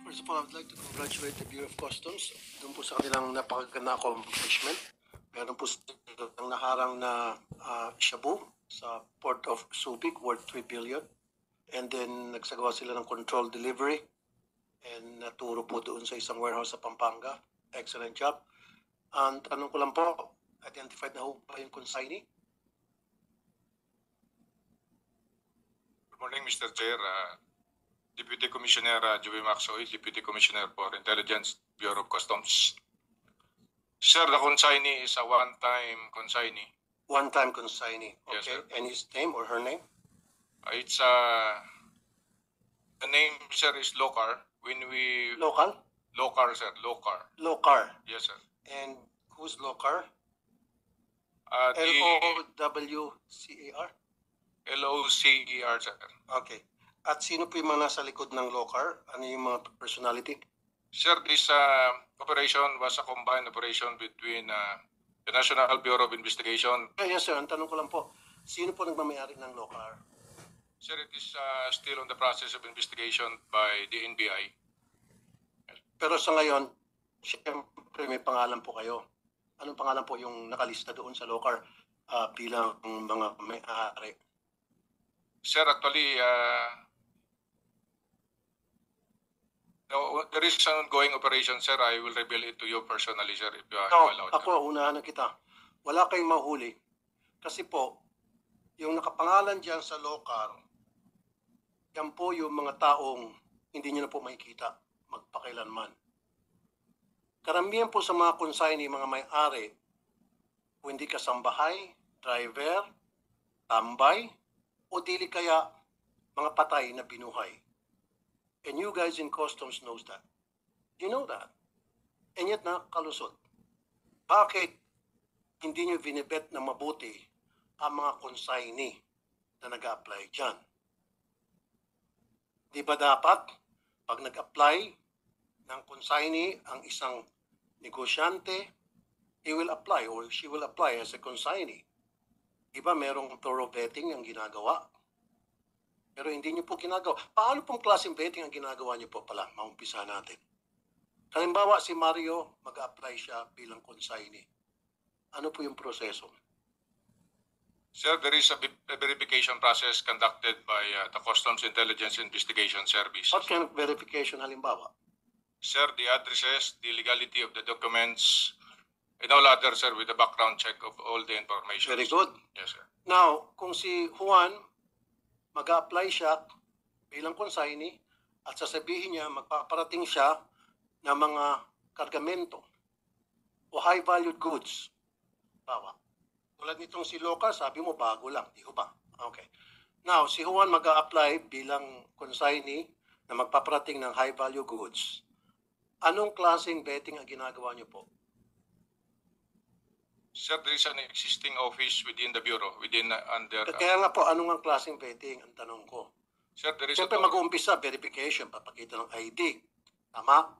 First of all, I would like to congratulate the Bureau of Customs doon po sa kanilang napakaganda accomplishment. Meron po silang naharang na shabu sa Port of Subic worth 3 billion. And then nagsagawa sila ng control delivery and naturo po doon sa isang warehouse sa Pampanga. Excellent job. Ang tanong ko lang po, identified na ho ba yung consignee? Good morning, Mr. Chair. Deputy Commissioner Joey Maxoy, Deputy Commissioner for Intelligence, Bureau of Customs. Sir, the consignee is a one-time consignee. One-time consignee. Okay. Yes, sir. And his name or her name? It's the name, sir, is Locar. When we Local? Locar, sir, Locar. Locar. Yes, sir. And who's Locar? The L-O-W-C-A-R? LOCER, sir. Okay. At sino po yung mga nasa likod ng Locar? Ano yung mga personality? Sir, this operation was a combined operation between the National Bureau of Investigation. Yes, sir. Ang tanong ko lang po, sino po nagmamayari ng Locar? Sir, it is still on the process of investigation by the NBI. Pero sa ngayon, siyempre may pangalan po kayo. Anong pangalan po yung nakalista doon sa Locar bilang mga may-ari? Sir, actually, there is an ongoing operation, sir. I will reveal it to you personally, sir, if you are allowed. Ako, unahan na kita. Wala kayong mahuli. Kasi po, yung nakapangalan dyan sa Locar, yan po yung mga taong hindi nyo na po makikita magpakailanman. Karamihan po sa mga consignee, mga may-ari, kung hindi kasambahay, driver, tambay, o dili kaya mga patay na binuhay. And you guys in customs knows that. You know that. And yet nakakalusot. Bakit hindi nyo binibet na mabuti ang mga consignee na nag-apply dyan? Di ba dapat pag nag-apply ng consignee ang isang negosyante, he will apply or she will apply as a consignee. Di ba merong thorough vetting ang ginagawa? Pero hindi niyo po ginagawa. Paano pong klaseng vetting ang ginagawa niyo po pala? Maumpisa natin. Halimbawa, si Mario, mag-apply siya bilang consignee. Ano po yung proseso? Sir, there is a verification process conducted by the Customs Intelligence Investigation Service. What kind of verification halimbawa? Sir, the addresses, the legality of the documents, and all other, sir, with the background check of all the information. Very good. Yes, sir. Now, kung si Juan, mag-apply siya bilang consignee at sasabihin niya magpaparating siya ng mga kargamento o high-valued goods. Bawa. Tulad nitong si Locar, sabi mo bago lang, di ba? Okay. Now, si Juan mag-apply bilang consignee na magpaparating ng high-value goods. Anong klaseng betting ang ginagawa niyo po? Sir, there is an existing office within the Bureau, under... Kaya nga po, anong ang klaseng betting ang tanong ko? Sir, there is Siyempre mag-uumpisa, verification, papakita ng ID. Tama?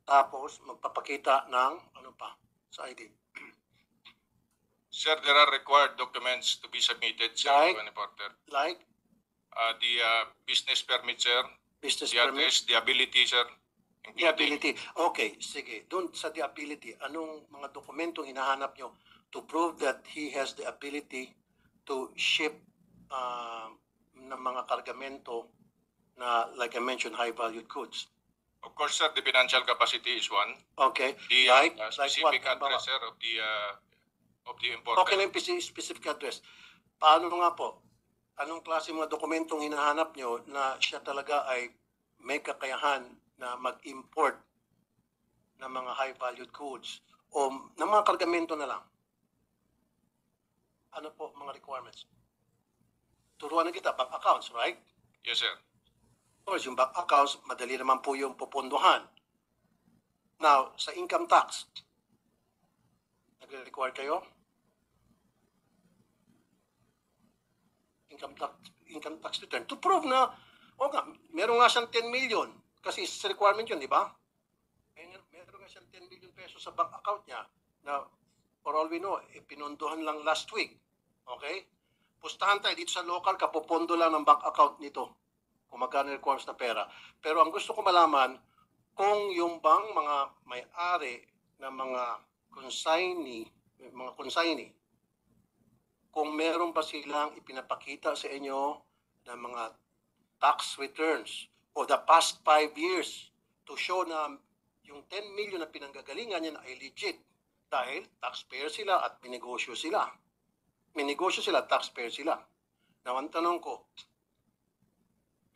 Tapos, magpapakita ng, ano pa, sa ID. Sir, there are required documents to be submitted, sir, Like? to an importer. Like, The business permit, sir, business the permit, address, the ability, sir. the ability. Okay, sige. Doon sa the ability, anong mga dokumentong hinahanap nyo to prove that he has the ability to ship ng mga kargamento na, like I mentioned, high-valued goods? Of course, sir, the financial capacity is one. Okay. The Like specific what? address, sir, of the importer. Okay na yung specific address. Paano nga po? Anong klase mga dokumentong hinahanap nyo na siya talaga ay may kakayahan na mag-import ng mga high-valued goods o ng mga kargamento na lang? Ano po mga requirements? Turuan na kita, bank accounts, right? Yes, sir. Of course, yung bank accounts, madali naman po yung pupunduhan. Now, sa income tax, nagre-require kayo? Income tax return to prove na, o nga, meron nga siyang 10 million. Kasi sa requirement yun, di ba? Meron nga siyang 10 million pesos sa bank account niya na for all we know, pinunduhan lang last week. Okay? Pustahan tayo dito sa local, kapopondo lang ng bank account nito. kung magkano requirements na pera. Pero ang gusto ko malaman, kung yung bang mga may-ari ng mga consignee, kung meron ba silang ipinapakita sa inyo ng mga tax returns for the past 5 years to show na yung 10 million na pinanggagalingan niya ay legit dahil taxpayer sila at minegosyo sila. Minegosyo sila, taxpayer sila. Now, ang tanong ko,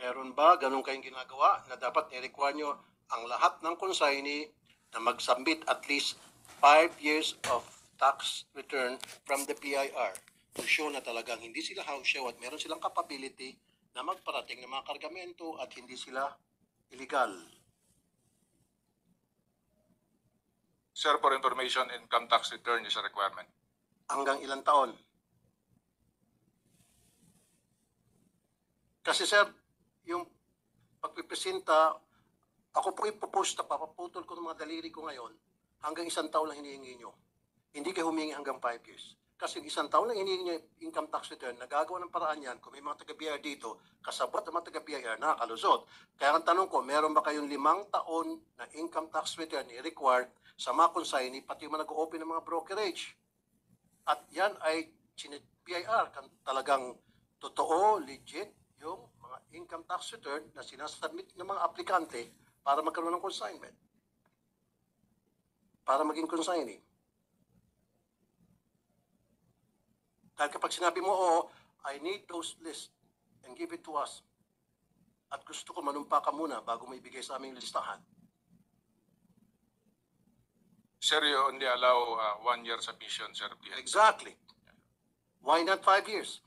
meron ba ganun kayong ginagawa na dapat ni-require nyo ang lahat ng consignee na mag-submit at least 5 years of tax return from the PIR to show na talagang hindi sila house show at meron silang capability na magparating ng mga kargamento at hindi sila illegal. Sir, for information, income tax return is a requirement. Hanggang ilang taon? Kasi sir, yung pagpipresenta, ako po ipopost na papaputol ko ng mga daliri ko ngayon, hanggang 1 taon lang hinihingi nyo. Hindi kayo humingi hanggang 5 years. Kasi 1 taon lang hinihingi nyo income tax return, nagagawa ng paraan yan, kung may mga taga-BIR dito, kasabot ng mga taga-BIR, nakakalusot. Kaya ang tanong ko, meron ba kayong 5 taon na income tax return i-required sa mga consignee, pati yung mga nag-open ng mga brokerage? At yan ay BIR, talagang totoo, legit, yung mga income tax return na sinasubmit ng mga aplikante para magkaroon ng consignment. Para maging consignee. Dahil kapag sinabi mo, oo, I need those lists and give it to us. At gusto ko manumpa ka muna bago mo ibigay sa aming listahan. Sir, you only allow 1 year submission, sir. Exactly. Why not 5 years?